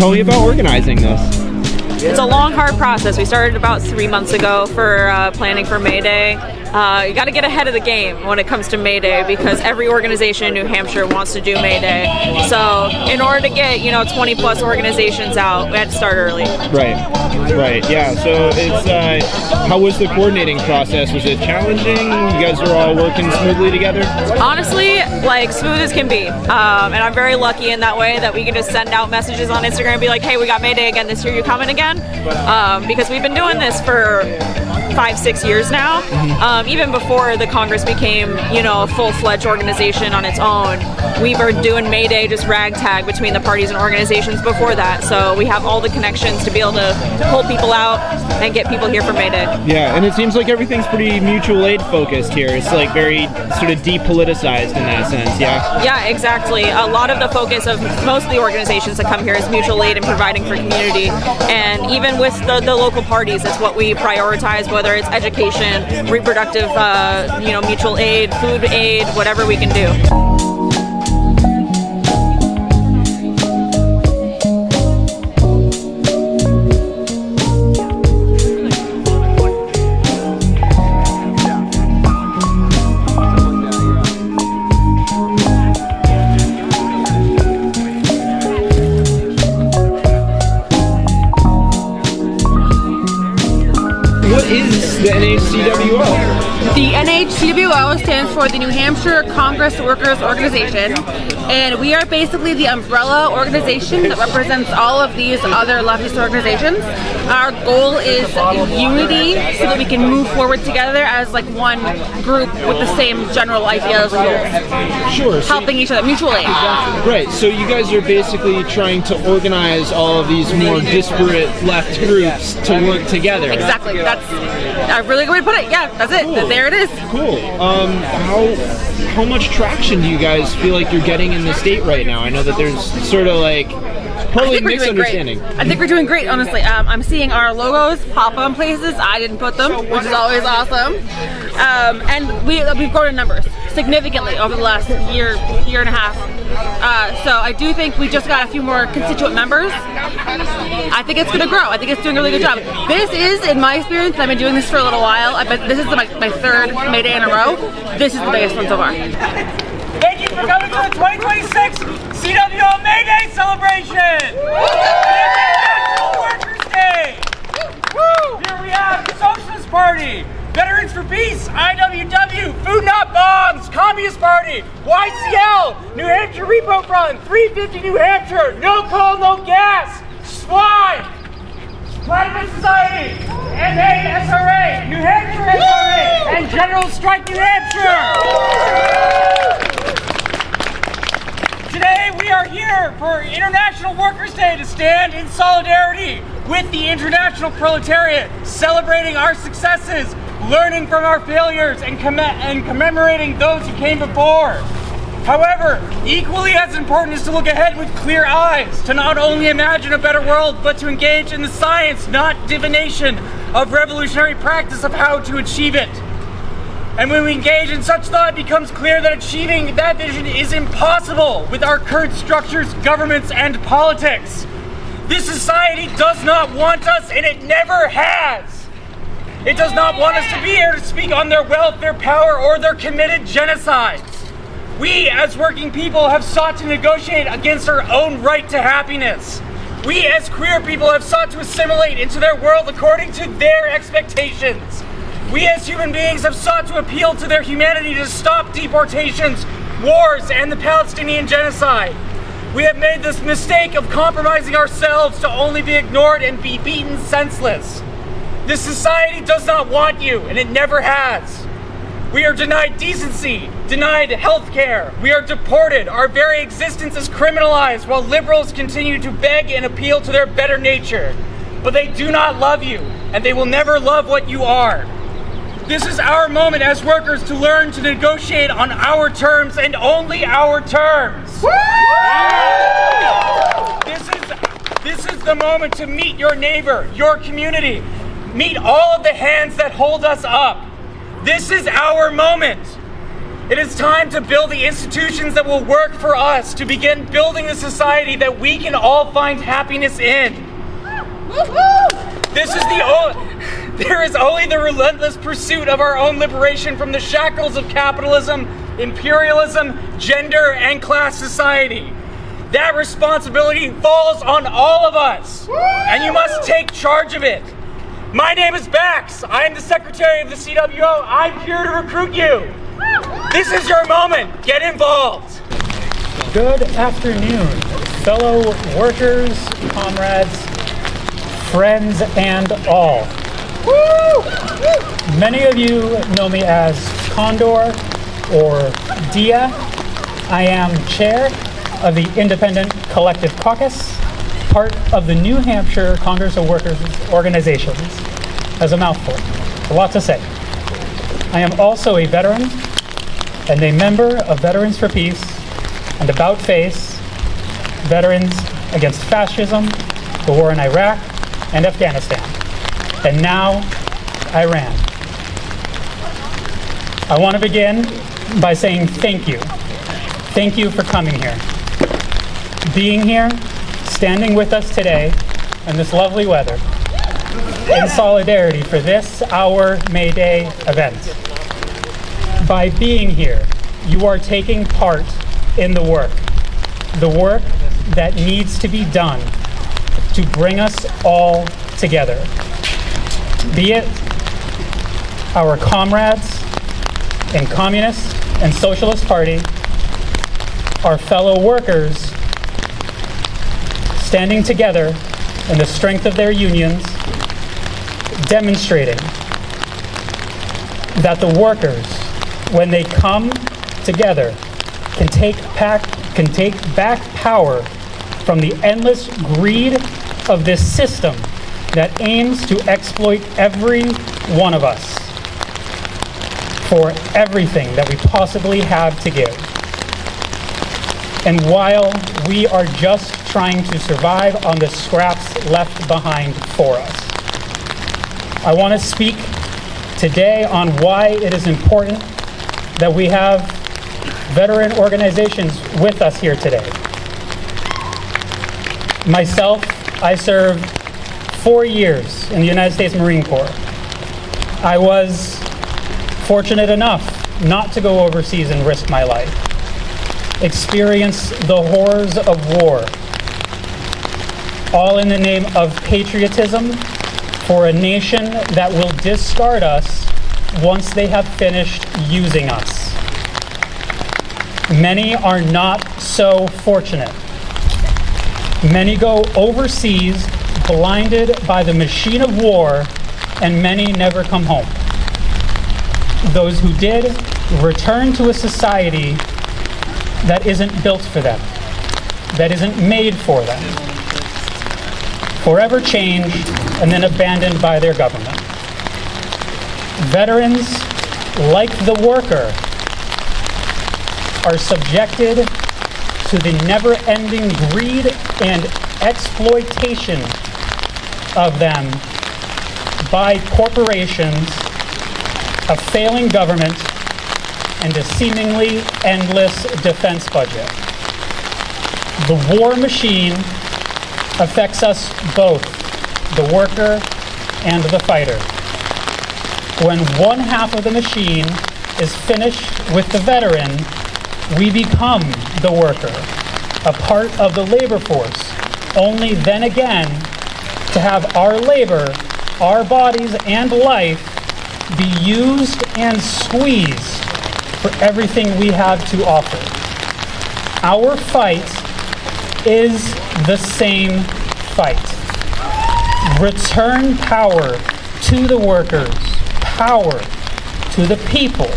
Tell me about organizing this. It's a long, hard process. We started about 3 months ago for planning for May Day. You got to get ahead of the game when it comes to May Day because every organization in New Hampshire wants to do May Day. So in order to get 20 plus organizations out, we had to start early. Right. Yeah. So it's how was the coordinating process? Was it challenging? You guys are all working smoothly together? Honestly, like smooth as can be. And I'm very lucky in that way that we can just send out messages on Instagram and be like, hey, we got May Day again this year. You coming again? Because we've been doing this for 5-6 years now. Even before the Congress became, a full-fledged organization on its own, we were doing May Day just ragtag between the parties and organizations before that. So we have all the connections to be able to pull people out and get people here for May Day. Yeah, and it seems like everything's pretty mutual aid focused here. It's like very sort of depoliticized in that sense, yeah? Yeah, exactly. A lot of the focus of most of the organizations that come here is mutual aid and providing for community. And even with the local parties, it's what we prioritize, whether it's education, reproductive, mutual aid, food aid, whatever we can do. What is the NHCWO? The NHCWO stands for the New Hampshire Congress Workers Organization, and we are basically the umbrella organization that represents all of these other leftist organizations. Our goal is unity so that we can move forward together as like one group with the same general ideas and goals. Sure. Helping each other, mutual aid. Right, so you guys are basically trying to organize all of these more disparate left groups to work together. Exactly, that's a really good way to put it. Yeah, that's it. Cool. There it is. Cool. How much traction do you guys feel like you're getting in the state right now? I know that there's sort of like probably mixed understanding. I think we're doing great, honestly. I'm seeing our logos pop up in places. I didn't put them, which is always awesome. And we've grown in numbers significantly over the last year and a half. So I do think we just got a few more constituent members. I think it's going to grow. I think it's doing a really good job. This is, in my experience, I've been doing this for a little while. I bet this is my third May Day in a row. This is the biggest one so far. Thank you for coming to the 2026 CWO May Day celebration! National Workers' Day! Here we have the Socialist Party, Veterans for Peace, IWW, Food Not Bombs, Communist Party, YCL, New Hampshire Repo Front, 350 New Hampshire, No Coal, No Gas, Swine, Platinum Society, NHCWO, New Hampshire SRA, and General Strike New Hampshire! Today we are here for International Workers' Day to stand in solidarity with the international proletariat, celebrating our successes, learning from our failures, and commemorating those who came before. However, equally as important is to look ahead with clear eyes, to not only imagine a better world, but to engage in the science, not divination, of revolutionary practice of how to achieve it. And when we engage in such thought, it becomes clear that achieving that vision is impossible with our current structures, governments, and politics. This society does not want us, and it never has. It does not want us to be here to speak on their wealth, their power, or their committed genocides. We, as working people, have sought to negotiate against our own right to happiness. We, as queer people, have sought to assimilate into their world according to their expectations. We, as human beings, have sought to appeal to their humanity to stop deportations, wars, and the Palestinian genocide. We have made this mistake of compromising ourselves to only be ignored and be beaten senseless. This society does not want you, and it never has. We are denied decency, denied health care. We are deported. Our very existence is criminalized while liberals continue to beg and appeal to their better nature. But they do not love you, and they will never love what you are. This is our moment as workers to learn to negotiate on our terms and only our terms. This is the moment to meet your neighbor, your community. Meet all of the hands that hold us up. This is our moment. It is time to build the institutions that will work for us, to begin building a society that we can all find happiness in. There is only the relentless pursuit of our own liberation from the shackles of capitalism, imperialism, gender, and class society. That responsibility falls on all of us, and you must take charge of it. My name is Bax. I am the secretary of the CWO. I'm here to recruit you. This is your moment. Get involved. Good afternoon, fellow workers, comrades, friends, and all. Many of you know me as Condor or Dia. I am chair of the Independent Collective Caucus, part of the New Hampshire Congress of Workers Organizations. As a mouthful, a lot to say. I am also a veteran and a member of Veterans for Peace and About Face, Veterans Against Fascism, the war in Iraq and Afghanistan, and now Iran. I want to begin by saying thank you. Thank you for coming here. Being here, standing with us today in this lovely weather, in solidarity for this, our May Day event. By being here, you are taking part in the work that needs to be done to bring us all together. Be it our comrades in Communist and Socialist Party, our fellow workers standing together in the strength of their unions, demonstrating that the workers, when they come together, can take back power from the endless greed of this system that aims to exploit every one of us for everything that we possibly have to give. And while we are just trying to survive on the scraps left behind for us, I want to speak today on why it is important that we have veteran organizations with us here today. Myself, I served 4 years in the United States Marine Corps. I was fortunate enough not to go overseas and risk my life, experience the horrors of war, all in the name of patriotism for a nation that will discard us once they have finished using us. Many are not so fortunate. Many go overseas blinded by the machine of war, and many never come home. Those who did return to a society that isn't built for them, that isn't made for them, forever changed and then abandoned by their government. Veterans, like the worker, are subjected to the never-ending greed and exploitation of them by corporations, a failing government, and a seemingly endless defense budget. The war machine affects us both, the worker and the fighter. When one half of the machine is finished with the veteran, we become the worker, a part of the labor force, only then again to have our labor, our bodies and life be used and squeezed for everything we have to offer. Our fight is the same fight. Return power to the workers, power to the people,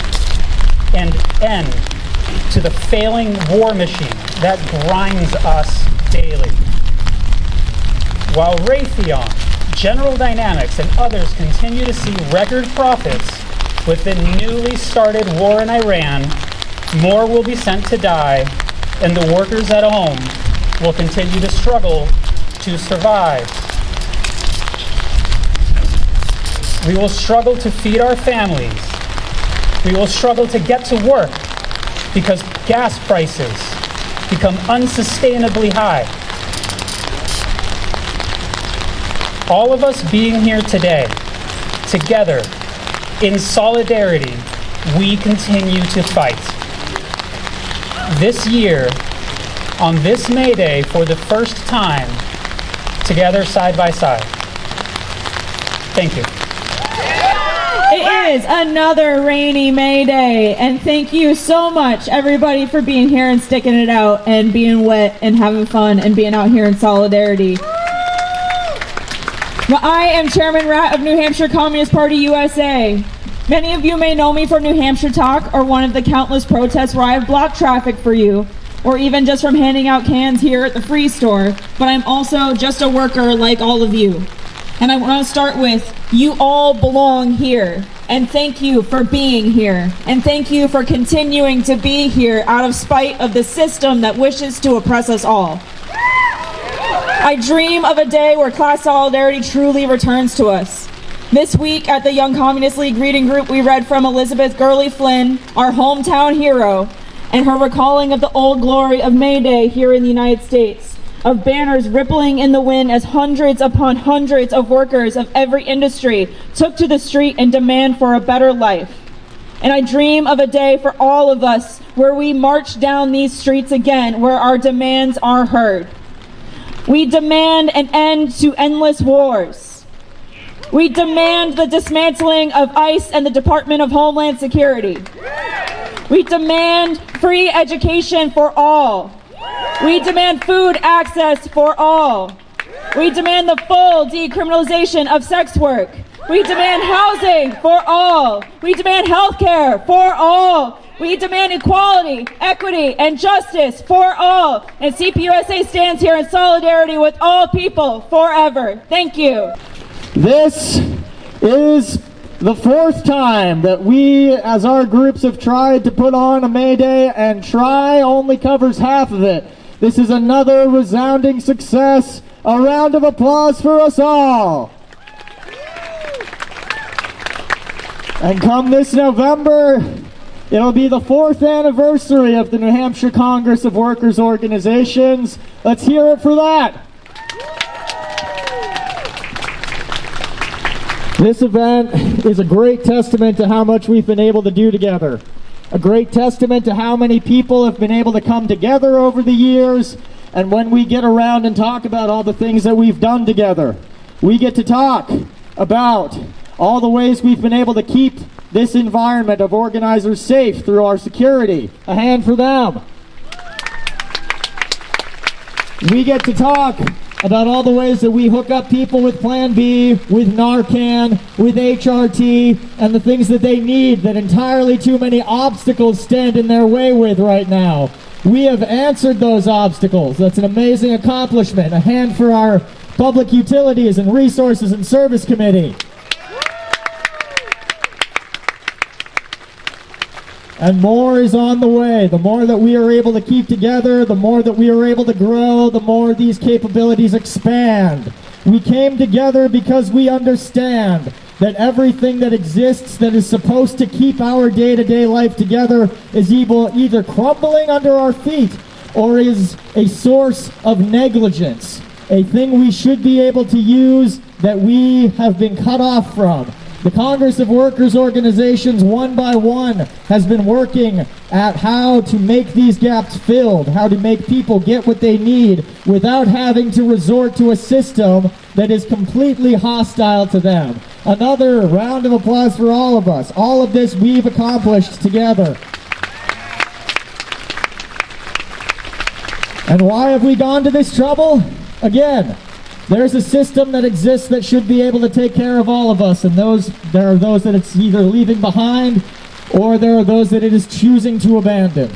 and end to the failing war machine that grinds us daily. While Raytheon, General Dynamics, and others continue to see record profits with the newly started war in Iran, more will be sent to die, and the workers at home will continue to struggle to survive. We will struggle to feed our families. We will struggle to get to work because gas prices become unsustainably high. All of us being here today, together, in solidarity, we continue to fight. This year, on this May Day, for the first time, together side by side. Thank you. It is another rainy May Day, and thank you so much, everybody, for being here and sticking it out and being wet and having fun and being out here in solidarity. Well, I am Chairman Ratt of New Hampshire Communist Party USA. Many of you may know me from New Hampshire Talk or one of the countless protests where I have blocked traffic for you, or even just from handing out cans here at the Free Store, but I'm also just a worker like all of you. And I want to start with, you all belong here, and thank you for being here, and thank you for continuing to be here out of spite of the system that wishes to oppress us all. I dream of a day where class solidarity truly returns to us. This week at the Young Communist League reading group, we read from Elizabeth Gurley Flynn, our hometown hero, and her recalling of the old glory of May Day here in the United States, of banners rippling in the wind as hundreds upon hundreds of workers of every industry took to the street in demand for a better life. And I dream of a day for all of us where we march down these streets again, where our demands are heard. We demand an end to endless wars. We demand the dismantling of ICE and the Department of Homeland Security. We demand free education for all. We demand food access for all. We demand the full decriminalization of sex work. We demand housing for all. We demand health care for all. We demand equality, equity, and justice for all. And CPUSA stands here in solidarity with all people forever. Thank you. This is the fourth time that we, as our groups, have tried to put on a May Day, and try only covers half of it. This is another resounding success. A round of applause for us all. And come this November, it'll be the 4th anniversary of the New Hampshire Congress of Workers' Organizations. Let's hear it for that. This event is a great testament to how much we've been able to do together. A great testament to how many people have been able to come together over the years. And when we get around and talk about all the things that we've done together, we get to talk about all the ways we've been able to keep this environment of organizers safe through our security. A hand for them. We get to talk about all the ways that we hook up people with Plan B, with Narcan, with HRT, and the things that they need that entirely too many obstacles stand in their way with right now. We have answered those obstacles. That's an amazing accomplishment. A hand for our Public Utilities and Resources and Service Committee. And more is on the way. The more that we are able to keep together, the more that we are able to grow, the more these capabilities expand. We came together because we understand that everything that exists that is supposed to keep our day-to-day life together is either crumbling under our feet or is a source of negligence, a thing we should be able to use that we have been cut off from. The Congress of Workers' Organizations, one by one, has been working at how to make these gaps filled, how to make people get what they need without having to resort to a system that is completely hostile to them. Another round of applause for all of us. All of this we've accomplished together. And why have we gone to this trouble? Again, there's a system that exists that should be able to take care of all of us, and there are those that it's either leaving behind or there are those that it is choosing to abandon.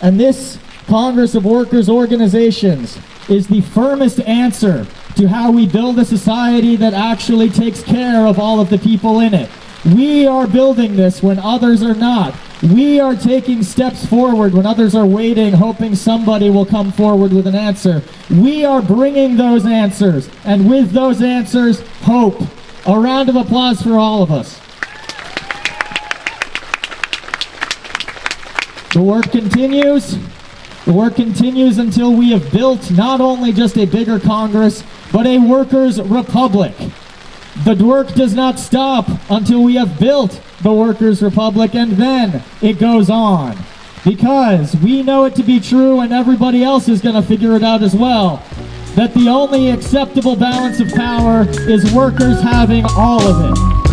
And this Congress of Workers' Organizations is the firmest answer to how we build a society that actually takes care of all of the people in it. We are building this when others are not. We are taking steps forward when others are waiting, hoping somebody will come forward with an answer. We are bringing those answers, and with those answers, hope. A round of applause for all of us. The work continues. The work continues until we have built not only just a bigger Congress, but a workers' republic. The work does not stop until we have built the workers' republic, and then it goes on. Because we know it to be true, and everybody else is going to figure it out as well, that the only acceptable balance of power is workers having all of it.